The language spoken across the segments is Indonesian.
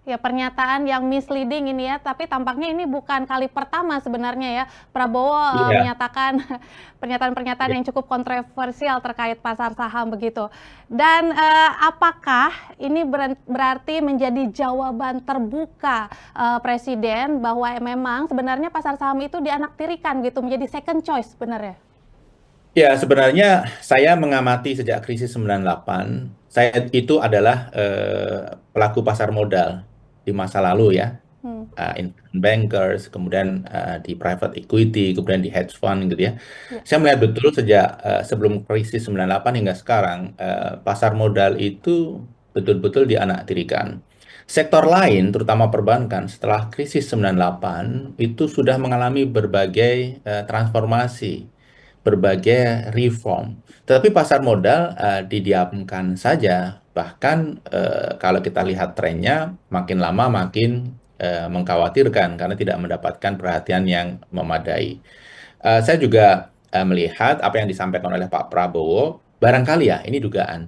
Ya, pernyataan yang misleading ini ya, tapi tampaknya ini bukan kali pertama sebenarnya ya, Prabowo Iya, menyatakan pernyataan-pernyataan iya. yang cukup kontroversial terkait pasar saham begitu. Dan apakah ini berarti menjadi jawaban terbuka Presiden bahwa memang sebenarnya pasar saham itu dianaktirikan gitu, menjadi second choice sebenarnya? Ya, sebenarnya saya mengamati sejak krisis 98, saya itu adalah pelaku pasar modal di masa lalu ya. Hmm. Investment bankers, kemudian di private equity, kemudian di hedge fund gitu ya. Ya. Saya melihat betul sejak sebelum krisis 98 hingga sekarang, pasar modal itu betul-betul dianaktirikan. Sektor lain, terutama perbankan, setelah krisis 98 itu sudah mengalami berbagai transformasi, berbagai reform. Tetapi pasar modal didiamkan saja. Bahkan kalau kita lihat trennya, makin lama makin mengkhawatirkan karena tidak mendapatkan perhatian yang memadai. Saya juga melihat apa yang disampaikan oleh Pak Prabowo, barangkali ya ini dugaan,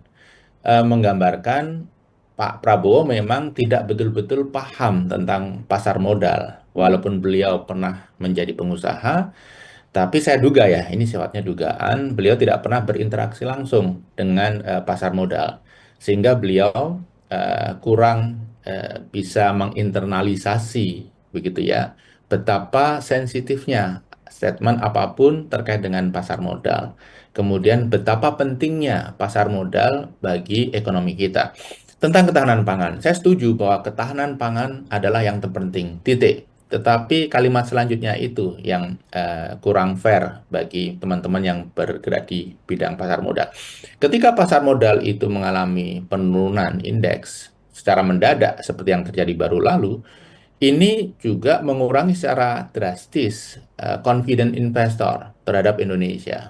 menggambarkan Pak Prabowo memang tidak betul-betul paham tentang pasar modal. Hmm. Walaupun beliau pernah menjadi pengusaha, tapi saya duga ya, ini sifatnya dugaan, beliau tidak pernah berinteraksi langsung dengan pasar modal. Sehingga beliau kurang bisa menginternalisasi, begitu ya, betapa sensitifnya statement apapun terkait dengan pasar modal. Kemudian betapa pentingnya pasar modal bagi ekonomi kita. Tentang ketahanan pangan, saya setuju bahwa ketahanan pangan adalah yang terpenting, titik. Tetapi kalimat selanjutnya itu yang kurang fair bagi teman-teman yang bergerak di bidang pasar modal. Ketika pasar modal itu mengalami penurunan indeks secara mendadak seperti yang terjadi baru lalu, ini juga mengurangi secara drastis confident investor terhadap Indonesia.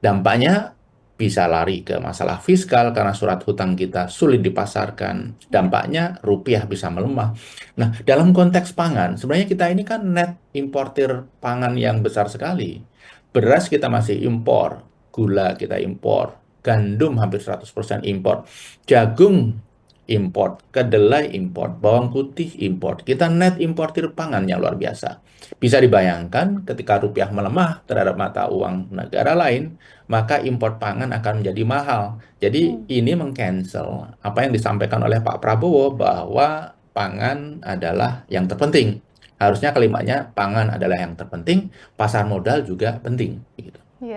Dampaknya bisa lari ke masalah fiskal karena surat hutang kita sulit dipasarkan. Ya. Dampaknya rupiah bisa melemah. Nah, dalam konteks pangan, sebenarnya kita ini kan net importir pangan yang besar sekali. Beras kita masih impor, gula kita impor, gandum hampir 100% impor, jagung impor, kedelai impor, bawang putih impor. Kita net importir pangan yang luar biasa. Bisa dibayangkan ketika rupiah melemah terhadap mata uang negara lain, maka impor pangan akan menjadi mahal. Jadi Hmm. ini meng-cancel apa yang disampaikan oleh Pak Prabowo bahwa pangan adalah yang terpenting. Harusnya kalimatnya pangan adalah yang terpenting, pasar modal juga penting. Gitu.